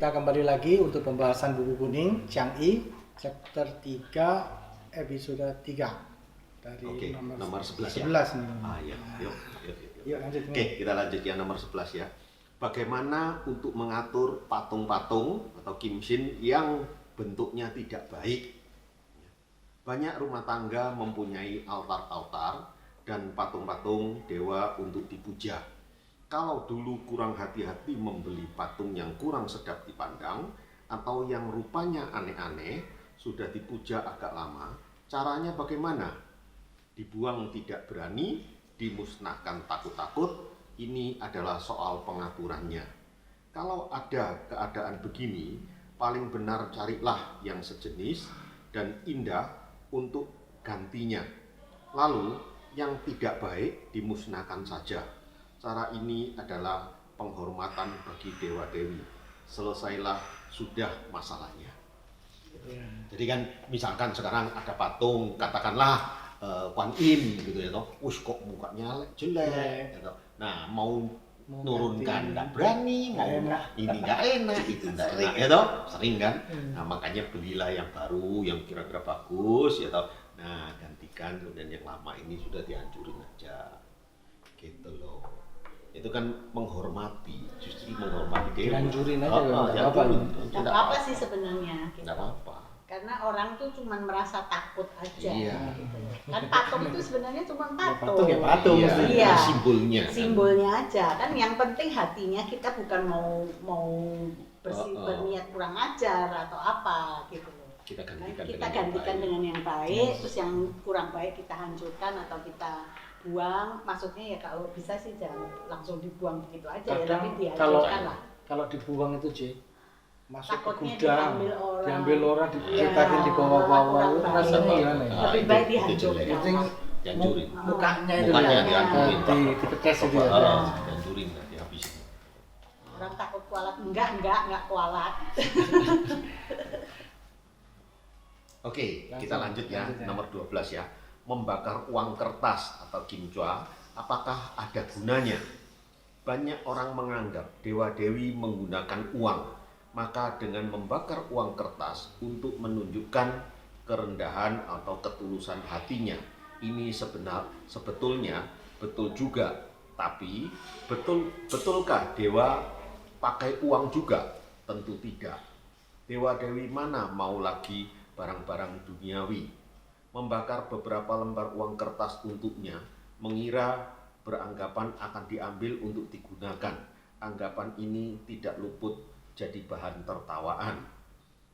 kita kembali lagi untuk pembahasan buku kuning Chang'e chapter 3 episode 3 dari nomor 11 ya. Nih. Iya. Yuk. Lanjut. Oke, kita lanjut ya nomor 11 ya. Bagaimana untuk mengatur patung-patung atau kimshin yang bentuknya tidak baik? Banyak rumah tangga mempunyai altar-altar dan patung-patung dewa untuk dipuja. Kalau dulu kurang hati-hati membeli patung yang kurang sedap dipandang atau yang rupanya aneh-aneh, sudah dipuja agak lama, caranya bagaimana? Dibuang tidak berani, dimusnahkan takut-takut, ini adalah soal pengaturannya. Kalau ada keadaan begini, paling benar carilah yang sejenis dan indah untuk gantinya. Lalu yang tidak baik dimusnahkan saja. Cara ini adalah penghormatan bagi dewa-dewi. Selesailah sudah masalahnya. Jadi kan misalkan sekarang ada patung, katakanlah Kuan Yin gitu ya toh. Kok mukanya jelek gitu. Nah, mau nurunkan nggak berani, mau ini nggak enak, itu nggak enak ya toh. Sering kan. Nah, makanya belilah yang baru, yang kira-kira bagus ya toh. Nah, gantikan, kemudian yang lama ini sudah dihancurin aja. Gitu loh. Itu kan menghormati, justru menghormati dewa. Dihancurin aja Tidak apa sih sebenarnya. Tidak apa-apa. Karena orang tuh cuma merasa takut aja. Iya. Gitu. Kan patung itu sebenarnya cuma patung. Patung ya patung. Iya. Simbolnya. Simbolnya aja. Kan yang penting hatinya kita bukan mau berniat kurang ajar atau apa gitu loh. Kita gantikan, Kita gantikan dengan yang baik, terus yang kurang baik kita hancurkan atau kita buang. Maksudnya ya kalau bisa sih jangan langsung dibuang begitu aja ya, tapi dihancurkan lah. Kalau dibuang itu J, masuk Takutnya ke gudang, diambil orang, diceritakin di bawah-bawah, itu rasanya gimana ya? Lebih baik dihancurkan. Dihancurin. Mukanya itu Mukanya dihancurin. Dipecah itu ya. Dihancurin, dihabisin. Orang takut kualat, enggak kualat. Oke, kita lanjut ya, nomor 12 ya. Membakar uang kertas atau kimchua, apakah ada gunanya? Banyak orang menganggap dewa-dewi menggunakan uang, maka dengan membakar uang kertas untuk menunjukkan kerendahan atau ketulusan hatinya, ini sebetulnya betul juga. Tapi betulkah dewa pakai uang juga? Tentu tidak. Dewa-dewi mana mau lagi barang-barang duniawi? Membakar beberapa lembar uang kertas untuknya, mengira beranggapan akan diambil untuk digunakan. Anggapan ini tidak luput jadi bahan tertawaan.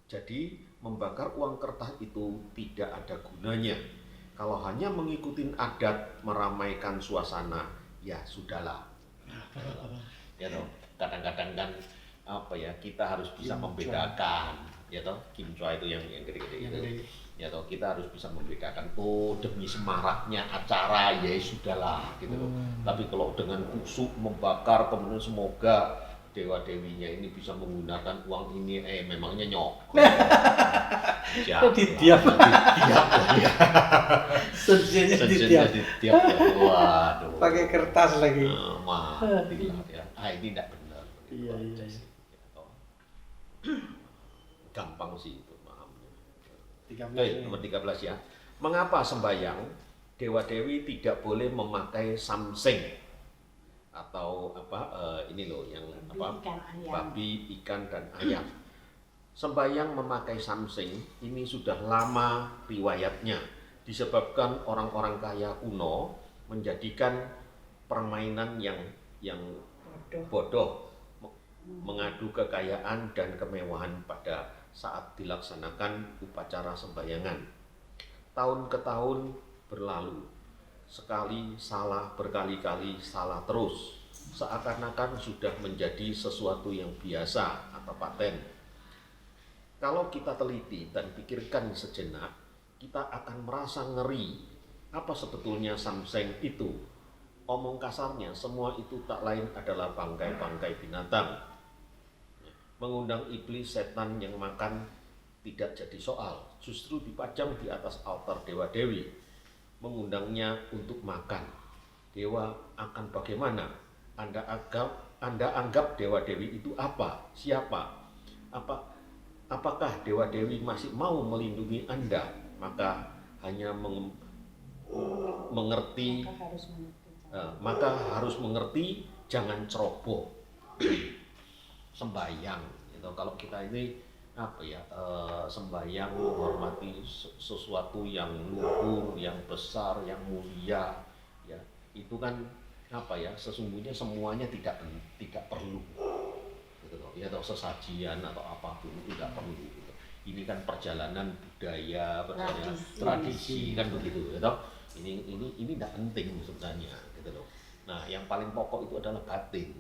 Jadi membakar uang kertas itu tidak ada gunanya. Kalau hanya mengikuti adat meramaikan suasana, ya sudahlah. Ya toh, kadang-kadang kan apa ya, kita harus bisa membedakan, ya toh, kimchua itu yang gede-gede itu. Ya toh, kita harus bisa membedakan, demi semaraknya acara ya sudahlah gitu loh. Tapi kalau dengan kusuk membakar, kemudian semoga dewa-dewinya ini bisa menggunakan uang ini, memangnya nyok. Didiam. Ya. Senjanya Didiam. Waduh. Pakai kertas lagi. Matilah ya. Ini tidak benar. Iya. Gampang sih itu pahamnya. 13. Nomor 13 ya. Mengapa sembahyang dewa-dewi tidak boleh memakai samseng atau ini loh yang babi, ikan dan ayam. Sembahyang memakai samseng ini sudah lama riwayatnya, disebabkan orang-orang kaya kuno menjadikan permainan yang bodoh, mengadu kekayaan dan kemewahan pada saat dilaksanakan upacara sembahyangan. Tahun ke tahun berlalu, sekali salah, berkali-kali salah terus, seakan-akan sudah menjadi sesuatu yang biasa atau paten. Kalau kita teliti dan pikirkan sejenak, kita akan merasa ngeri. Apa sebetulnya samseng itu? Omong kasarnya, semua itu tak lain adalah bangkai-bangkai binatang. Mengundang iblis, setan yang makan tidak jadi soal, justru dipajang di atas altar dewa-dewi. Mengundangnya untuk makan. Dewa akan bagaimana? Anda anggap dewa-dewi itu apa? Siapa? apakah dewa-dewi masih mau melindungi Anda? Maka hanya mengerti, maka harus mengerti, jangan ceroboh sembahyang. Gitu. Kalau kita ini sembahyang menghormati sesuatu yang luhur, yang besar, yang mulia, ya itu kan sesungguhnya semuanya tidak perlu, gitu loh. Ya, atau sesajian atau apapun itu tidak perlu. Gitu. Ini kan perjalanan budaya, perjalanan tradisi kan begitu, ya. Ini tidak penting sebenarnya, gitu loh. Nah, yang paling pokok itu adalah batin.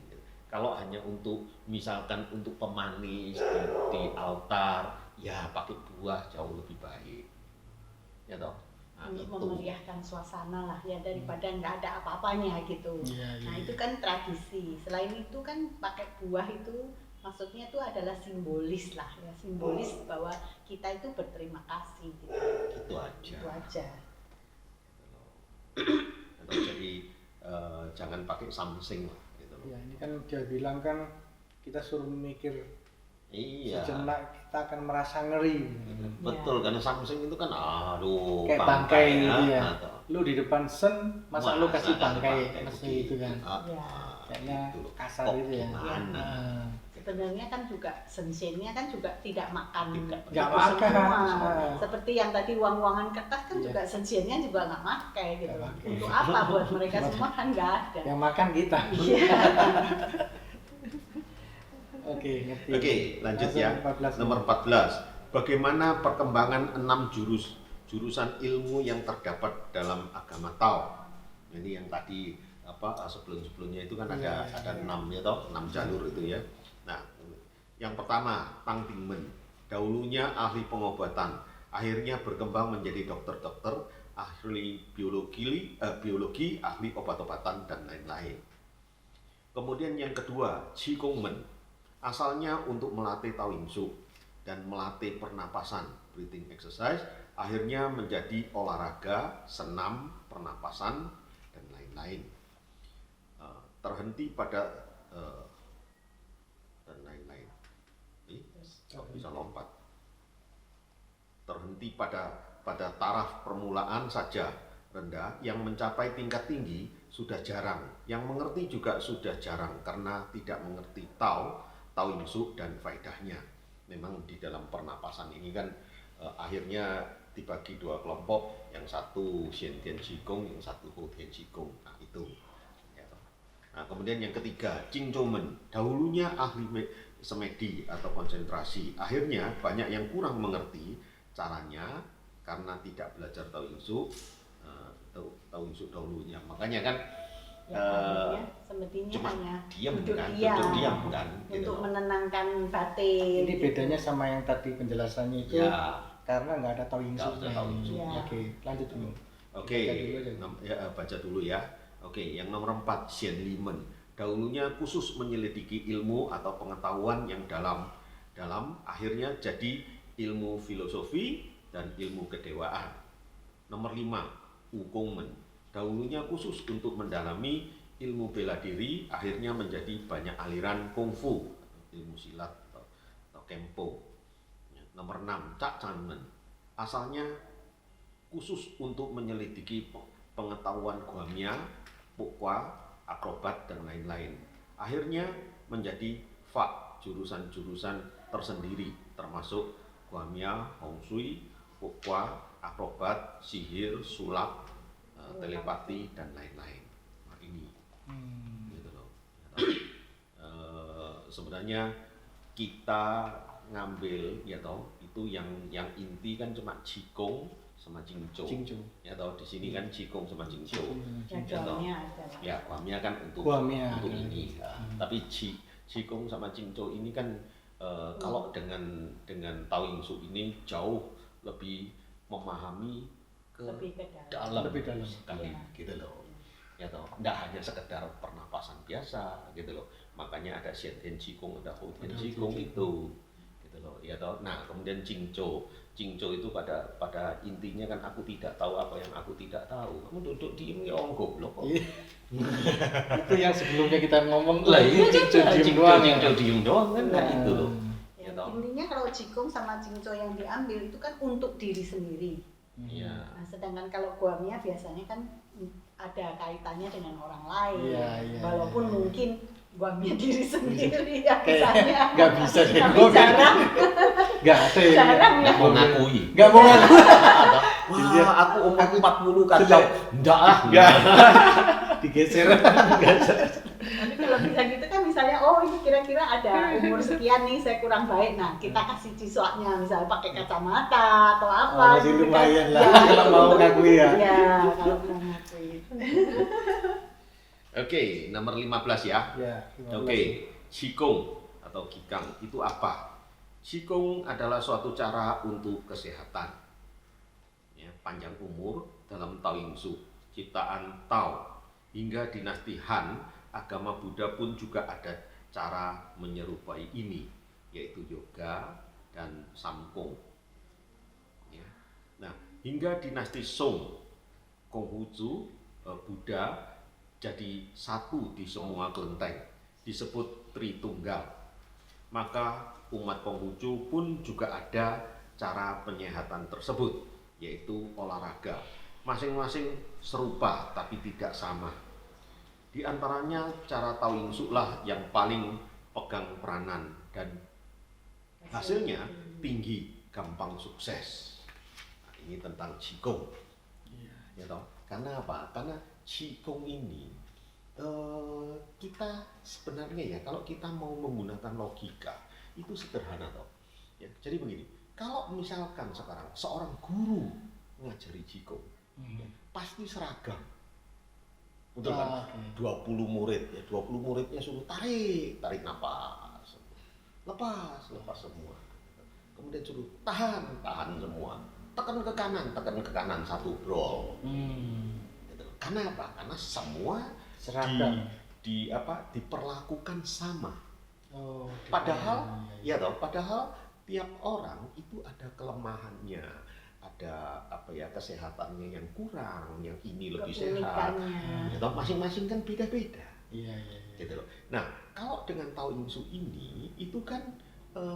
Kalau hanya untuk misalkan untuk pemanis di altar, ya pakai buah jauh lebih baik, ya toh. Nah, untuk memeriahkan suasana lah ya, daripada nggak ada apa-apanya gitu. Nah itu kan tradisi. Selain itu kan pakai buah itu maksudnya itu adalah simbolis lah ya, simbolis bahwa kita itu berterima kasih gitu. Itu aja. Itu aja. Jadi jangan pakai something. Ya, ini kan dia bilang kan kita suruh mikir sejenak, kita akan merasa ngeri. Betul, karena Samsung itu kan kayak bangkai gitu ya. Lu di depan sen, masa lu kasih bangkai masih itu kan. Kayaknya kasar gitu ya. Sebenarnya kan juga sensennya kan juga tidak makan. Nggak makan. Seperti yang tadi uang-uangan kertas kan juga sensennya juga nggak makai gitu. Untuk apa buat mereka semua kan nggak ada. Yang makan kita. Oke, lanjut ya. Nomor 14. Bagaimana perkembangan 6 jurusan ilmu yang terdapat dalam agama Tao? Ini yang tadi sebelum-sebelumnya itu kan ada 6 ya toh, 6 jalur itu ya. Nah, yang pertama Tang Tingmen, dahulunya ahli pengobatan, akhirnya berkembang menjadi dokter-dokter, ahli biologi, ahli obat-obatan dan lain-lain. Kemudian yang kedua Qigongmen, asalnya untuk melatih Tao Yin Shu dan melatih pernapasan, breathing exercise, akhirnya menjadi olahraga, senam, pernapasan dan lain-lain. Terhenti pada dan lain-lain. Bisa lompat. Terhenti pada taraf permulaan saja rendah, yang mencapai tingkat tinggi sudah jarang, yang mengerti juga sudah jarang karena tidak mengerti Tao Yin Shu dan faedahnya. Memang di dalam pernapasan ini kan akhirnya dibagi dua kelompok, yang satu Shen Tian Qigong, yang satu Hou Tian Qigong. Nah itu. Nah, kemudian yang ketiga, Qing Zhou Men, dahulunya ahli semedi atau konsentrasi, akhirnya banyak yang kurang mengerti caranya karena tidak belajar Tao Yin Shu, Tao Yin Shu dahulunya. Makanya kan semestinya cuma hanya duduk diam kan, untuk menenangkan batin. Ini bedanya sama yang tadi penjelasannya itu karena nggak ada Tao Yin Shu. Oke, lanjut dulu. Oke, baca dulu ya. Oke, yang nomor 4, Xian Limen, dahulunya khusus menyelidiki ilmu atau pengetahuan yang dalam, akhirnya jadi ilmu filosofi dan ilmu kedewaan. Nomor 5, Wukongmen, dahulunya khusus untuk mendalami ilmu bela diri, akhirnya menjadi banyak aliran kungfu, ilmu silat atau kempo. Nomor 6, Cak Chanmen, asalnya khusus untuk menyelidiki pengetahuan Guamia, Pukwa, akrobat dan lain-lain. Akhirnya menjadi Fa, jurusan-jurusan tersendiri, termasuk Guamia, Hong Shui, Pukwa, akrobat, sihir, sulap, telepati dan lain-lain. Nah ini, gitu loh. Sebenarnya kita ngambil ya toh itu yang inti kan cuma Qigong sama Qing Zhou. Ya toh di sini kan Qigong sama Qing Zhou. Ya Guamia kan untuk ini. Tapi Qigong sama Qing Zhou ini kan kalau dengan Tao Yin Shu ini jauh lebih memahami lebih dalam sekali gitu loh. Ya toh, enggak hanya sekedar pernapasan biasa gitu loh. Makanya ada Shen Tian Qigong, ada Hou Tian Qigong itu. Gitu loh. Ya toh. Nah, kemudian Qing Zhou itu pada intinya kan aku tidak tahu apa yang aku tidak tahu. Kamu duduk diem ya orang goblok kok. Itu yang sebelumnya kita ngomong tuh. Lah iya Qing Zhou diem doang kan. Nah itu loh. Ya Ya, toh? Intinya kalau Qigong sama Qingco yang diambil itu kan untuk diri sendiri. Iya. Nah, sedangkan kalau Guamia biasanya kan ada kaitannya dengan orang lain. Iya, Walaupun iya. mungkin Guamia diri sendiri ya misalnya. Nggak bisa deh. Tapi jarang, Nggak ada ya. jarang ya. Nggak mau ngakui. Nggak mau ngaku. Wah, aku umur 40 kacau. Enggak ah. Nggak. Digeser. Tapi kalau bisa gitu kan misalnya, oh ini kira-kira ada umur sekian nih saya kurang baik. Nah kita kasih cisoknya misalnya pakai kacamata atau apa. Masih gitu kan. lumayan lah Ya, kalau mau ngakui ya. Ya kalau mau ngakui. Oke, nomor 15 ya. Ya. 15. Oke, Qigong atau Qigong itu apa? Qigong adalah suatu cara untuk kesehatan, ya, panjang umur dalam Taoyingsu, ciptaan Tao, hingga dinasti Han, agama Buddha pun juga ada cara menyerupai ini, yaitu yoga dan samkong. Ya. Nah, hingga dinasti Song, Konghucu, Buddha jadi satu di semua kelenteng, disebut Tritunggal. Maka umat Konghucu pun juga ada cara penyehatan tersebut, yaitu olahraga. Masing-masing serupa tapi tidak sama. Di antaranya cara Taoyingsu lah yang paling pegang peranan dan hasilnya tinggi, gampang sukses. Nah, ini tentang Qigong. Ya toh? Karena apa? Karena Qigong ini kita sebenarnya ya kalau kita mau menggunakan logika itu sederhana toh. Ya, jadi begini, kalau misalkan sekarang seorang guru ngajari Qigong, ya, pasti seragam. Betul kan? 20 murid ya, 20 muridnya suruh tarik napas. Lepas semua. Kemudian suruh tahan semua. Tekan ke kanan satu brol. Gitu. Karena apa? Karena semua Seragam. diperlakukan sama. Oh, Padahal padahal tiap orang itu ada kelemahannya, ada kesehatannya yang kurang, yang ini lebih sehat. Gitu. Masing-masing kan beda-beda. Iya. Gitu loh. Nah, kalau dengan Taoyingsu ini itu kan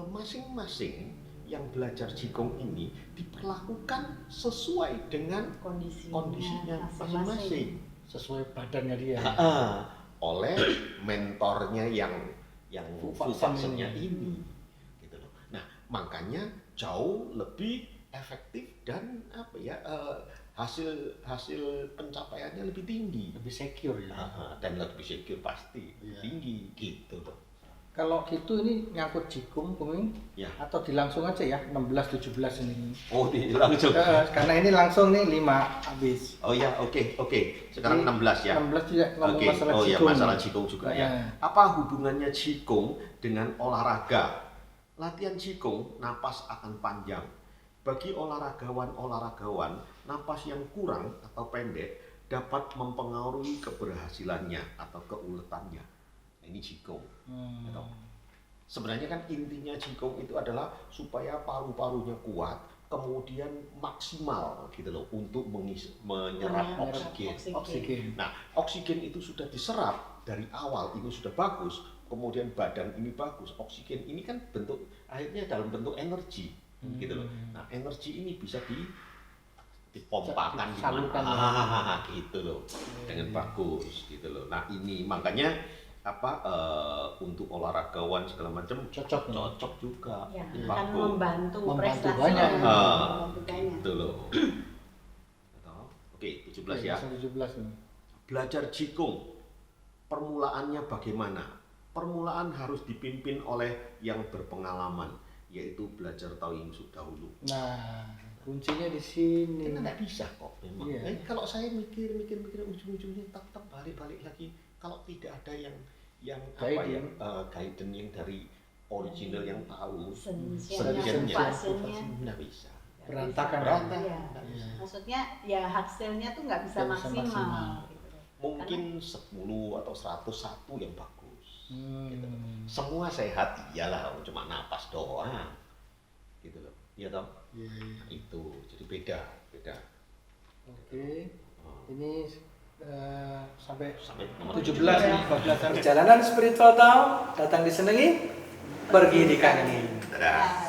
masing-masing yang belajar Qigong ini diperlakukan sesuai dengan kondisinya masing-masing. Sesuai badannya dia. Oleh mentornya yang Fufaksenya ini. Gitu loh. Nah, makanya jauh lebih efektif dan hasil pencapaiannya lebih tinggi, Lebih secure ya. dan lebih secure pasti tinggi gitu loh. Kalau gitu ini nyangkut Qigong, Bung, Ya. atau dilangsung aja ya 16-17 ini. Oh, langsung. Karena ini langsung nih 5 habis. Oh ya, oke. Sekarang 16 ya. 16 juga ngomong Oke. masalah Oh ya, Qigong. masalah Qigong juga ya. Apa hubungannya Qigong dengan olahraga? Latihan Qigong, napas akan panjang. Bagi olahragawan, napas yang kurang atau pendek dapat mempengaruhi keberhasilannya atau keuletannya. Ini Qigong. Gitu. Sebenarnya kan intinya Qigong itu adalah supaya paru-parunya kuat, kemudian maksimal gitu loh untuk menyerap oksigen. Nah, oksigen itu sudah diserap dari awal, ini sudah bagus, kemudian badan ini bagus, oksigen ini kan akhirnya dalam bentuk energi, gitu loh. Nah, energi ini bisa dipompakan gimana, gitu loh, dengan bagus, gitu loh. Nah, ini makanya untuk olahragawan segala macam cocok juga, ya, akan membantu prestasi banyak. Gitu loh. Oke, 17 ya. 17 nih. Belajar Qigong, permulaannya bagaimana? Permulaan harus dipimpin oleh yang berpengalaman, yaitu belajar Taoyingsu dahulu. Nah, kuncinya di sini. Kita nggak bisa kok memang. Iya. Kalau saya mikir ujung-ujungnya tetap balik lagi. Kalau tidak ada yang guidance yang dari original yang tahu, sensinya nggak bisa. Berantakan. Ya. Maksudnya ya hasilnya tuh nggak bisa maksimal. Gitu. Mungkin 10 atau 101 yang bagus. Gitu. Semua sehat iyalah, cuma napas doang. Gitu loh. Iya toh? Iya. Nah, itu jadi beda. Oke. Ini sampai nomor 17 nih pembelajaran perjalanan spiritual Tao, datang disenangi, pergi dikangeni. Dadah.